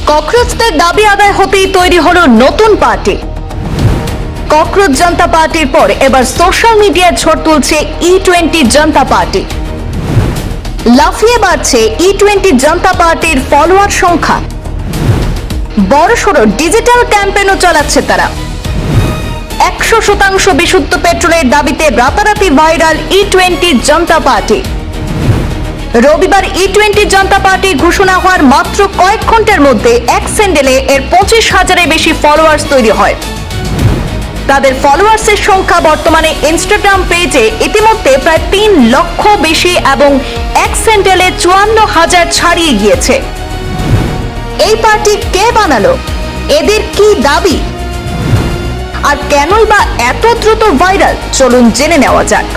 ককরোচদের দাবি আদায় হতেই তৈরি হলো নতুন পার্টি। ককরোচ জনতা পার্টির পর এবার সোশ্যাল মিডিয়ায় ঝড় তুলছে E20 জনতা পার্টি। লাফিয়ে বাড়ছে E20 জনতা পার্টির ফলোয়ার সংখ্যা। বড়সড় ডিজিটাল ক্যাম্পেইনও চালাচ্ছে তারা। 100% বিশুদ্ধ পেট্রোলের দাবিতে রাতারাতি ভাইরাল E20 জনতা পার্টি। রবিবার E20 জনতা পার্টি ঘোষণা হওয়ার মাত্র কয়েক ঘন্টার মধ্যে এক স্যান্ডেলে এর 25,000-এর বেশি ফলোয়ার্স তৈরি হয়। তাদের ফলোয়ার্সের সংখ্যা বর্তমানে ইনস্টাগ্রাম পেজে ইতিমধ্যে প্রায় 3 লক্ষ বেশি এবং এক স্যান্ডেলে 54,000 ছাড়িয়ে গিয়েছে। এই পার্টি কে বানালো? এদের কি দাবি? আর কেনই বা এত দ্রুত ভাইরাল? চলুন জেনে নেওয়া যাক।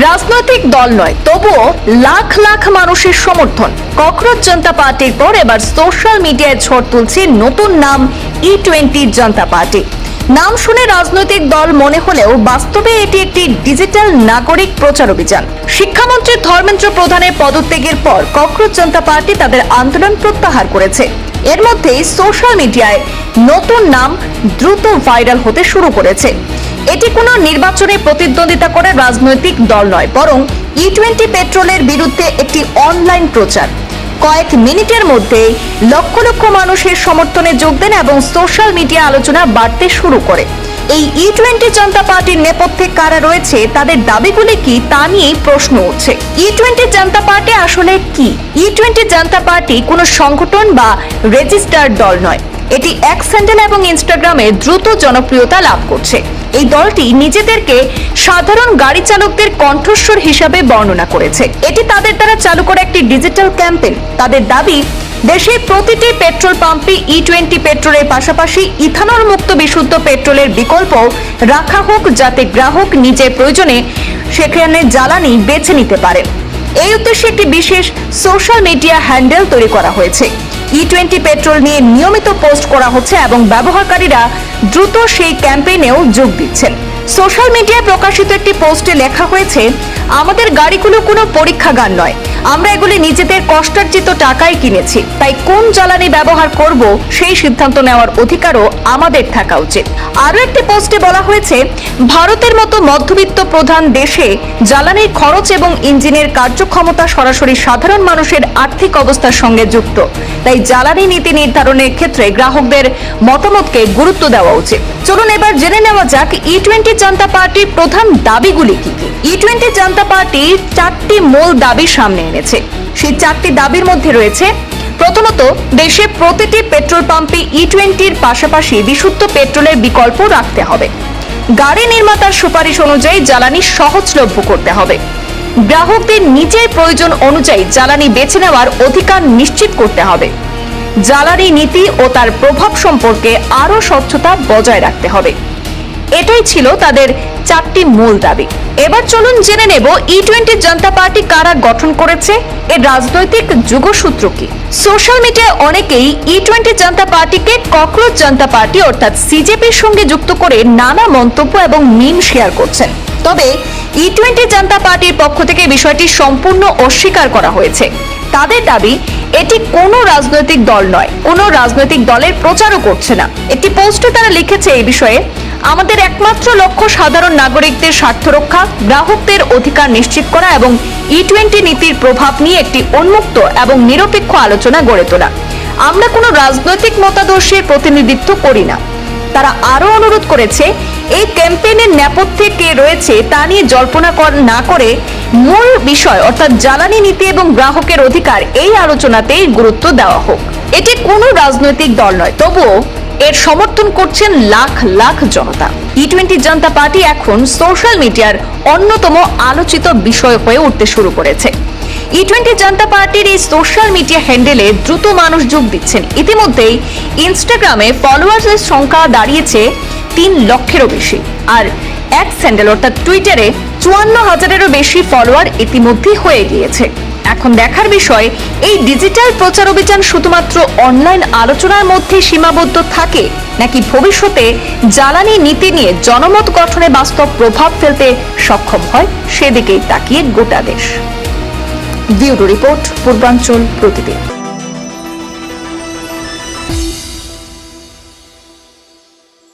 রাজনৈতিক দল নয়, তবুও লাখ লাখ মানুষের সমর্থন। ককরোচ জনতা পার্টির পর এবার সোশ্যাল মিডিয়ায় ঝড় তুলছে নতুন নাম E20 জনতা পার্টি। নাম শুনে রাজনৈতিক দল মনে হলেও বাস্তবে এটি একটি ডিজিটাল নাগরিক প্রচার অভিযান। শিক্ষামন্ত্রী ধর্মেন্দ্র প্রধানের পদত্যাগের পর ককরোচ জনতা পার্টি তাদের আন্দোলন প্রত্যাহার করেছে। এর মধ্যেই সোশ্যাল মিডিয়ায় নতুন নাম দ্রুত ভাইরাল হতে শুরু করেছে। এটি কোনো নির্বাচনে প্রতিদ্বন্দ্বিতা করে রাজনৈতিক দল নয়, বরং E20 পেট্রোলের বিরুদ্ধে একটি অনলাইন প্রচার। কয়েক মিনিটের মধ্যে লক্ষ লক্ষ মানুষের সমর্থনে যোগ দেন এবং সোশ্যাল মিডিয়া আলোচনা বাড়তে শুরু করে। এই E20 জনতা পার্টির নেপথ্যে কারা রয়েছে, তাদের দাবিগুলি কি, তা নিয়েই প্রশ্ন উঠছে। E20 জনতা পার্টি আসলে কি? E20 জনতা পার্টি কোনো সংগঠন বা রেজিস্টার্ড দল নয়। এটি এক স্যান্ডেল এবং ইনস্টাগ্রামে দ্রুত জনপ্রিয়তা লাভ করছে। এই দলটি নিজেদেরকে সাধারণ গাড়ি চালকদের কণ্ঠস্বর হিসাবে বর্ণনা করেছে। এটি তাদের দ্বারা চালু করা একটি ডিজিটাল ক্যাম্পেইন। তাদের দাবি, দেশের প্রতিটি পেট্রোল পাম্পে E20 পেট্রোলের পাশাপাশি ইথানল মুক্ত বিশুদ্ধ পেট্রোলের বিকল্প রাখা হোক, যাতে গ্রাহক নিজের প্রয়োজনে সেখানে জ্বালানি বেছে নিতে পারে। এই উদ্দেশ্যে একটি বিশেষ সোশ্যাল মিডিয়া হ্যান্ডেল তৈরি করা হয়েছে। E20 পেট্রোল নিয়ে নিয়মিত পোস্ট করা হচ্ছে এবং ব্যবহারকারীরা দ্রুত সেই ক্যাম্পেইনেও যোগ দিচ্ছেন। সোশ্যাল মিডিয়ায় প্রকাশিত একটি পোস্টে লেখা হয়েছে, আমাদের গাড়িগুলো কোনো পরীক্ষাগার নয়, আমরা এগুলি নিজেদের কষ্টার্জিত টাকায় কিনেছি, তাই কোন জ্বালানি ব্যবহার করব সেই সিদ্ধান্ত নেওয়ার অধিকারও আমাদের থাকা উচিত। আরও একটি পোস্টে বলা হয়েছে, ভারতের মতো মধ্যবিত্ত প্রধান দেশে জ্বালানির খরচ এবং ইঞ্জিনের কার্যক্ষমতা সরাসরি সাধারণ মানুষের আর্থিক অবস্থার সঙ্গে যুক্ত, তাই জ্বালানি নীতি নির্ধারণের ক্ষেত্রে গ্রাহকদের মতামতকে গুরুত্ব দেওয়া উচিত। চলুন এবার জেনে নেওয়া যাক E20 জনতা পার্টির প্রধান দাবিগুলি কি কি। E20 জনতা পার্টি 4টি মূল দাবি সামনে এনেছে। সেই 4টি দাবির মধ্যে রয়েছে, প্রথমত, দেশে প্রতিটি পেট্রোল পাম্পে E20-র পাশাপাশি বিশুদ্ধ পেট্রোলের বিকল্প রাখতে হবে। গাড়ি নির্মাতার সুপারিশ অনুযায়ী জ্বালানি সহজলভ্য করতে হবে। গ্রাহকদের নিজের প্রয়োজন অনুযায়ী জ্বালানি বেছে নেওয়ার অধিকার নিশ্চিত করতে হবে। জ্বালানি নীতি ও তার প্রভাব সম্পর্কে আরও স্বচ্ছতা বজায় রাখতে হবে। এটাই ছিল তাদের 4টি মূল দাবি। এবার চলুন জেনে নেব E20 জনতা পার্টি কারা গঠন করেছে, এর রাজনৈতিক যোগসূত্র কি। সোশ্যাল মিডিয়ায় অনেকেই E20 জনতা পার্টিকে ককরোচ জনতা পার্টি অর্থাৎ CJP-র সঙ্গে যুক্ত করে নানা মন্তব্য এবং মিম শেয়ার করছেন। তবে E20 জনতা পার্টির পক্ষ থেকে বিষয়টি সম্পূর্ণ অস্বীকার করা হয়েছে। তাদের দাবি, এটি কোনো রাজনৈতিক দল নয়, কোনো রাজনৈতিক দলের প্রচারও করছে না। একটি পোস্টে তারা লিখেছে এই বিষয়ে, আমাদের একমাত্র লক্ষ্য সাধারণ নাগরিকদের স্বার্থ রক্ষা, গ্রাহকদের অধিকার নিশ্চিত করা এবং E20 নীতির প্রভাব নিয়ে একটি উন্মুক্ত এবং নিরপেক্ষ আলোচনা গড়ে তোলা। আমরা কোনো রাজনৈতিক মতাদর্শের প্রতিনিধিত্ব করি না। তারা আরও অনুরোধ করেছে, এই ক্যাম্পেইনের নেপথ্যে কে রয়েছে তা নিয়ে জল্পনা না করে মূল বিষয় অর্থাৎ জ্বালানি নীতি এবং গ্রাহকের অধিকার, এই আলোচনাতেই গুরুত্ব দেওয়া হোক। এটি কোনো রাজনৈতিক দল নয়, তবুও এর সমর্থন করছেন লাখ লাখ জনতা। E20 জনতা পার্টি এখন সোশ্যাল মিডিয়ার অন্যতম আলোচিত বিষয় হয়ে উঠতে শুরু করেছে। E20 জনতা পার্টির এই সোশ্যাল মিডিয়া হ্যান্ডেলে দ্রুত মানুষ যোগ দিচ্ছেন। ইতিমধ্যেই ইনস্টাগ্রামে ফলোয়ার্সের সংখ্যা দাঁড়িয়েছে 3 লক্ষেরও বেশি, আর এক স্যান্ডেল অর্থাৎ টুইটারে 54,000-এরও বেশি ফলোয়ার ইতিমধ্যেই হয়ে গিয়েছে। এখন দেখার বিষয়, এই ডিজিটাল প্রচার অভিযান শুধুমাত্র অনলাইন আলোচনার মধ্যে সীমাবদ্ধ থাকে, নাকি ভবিষ্যতে জ্বালানি নীতি নিয়ে জনমত গঠনে বাস্তব প্রভাব ফেলতে সক্ষম হয়, সেদিকেই তাকিয়ে গোটা দেশ। ব্যুরো রিপোর্ট, পূর্বাঞ্চল প্রতিদিন।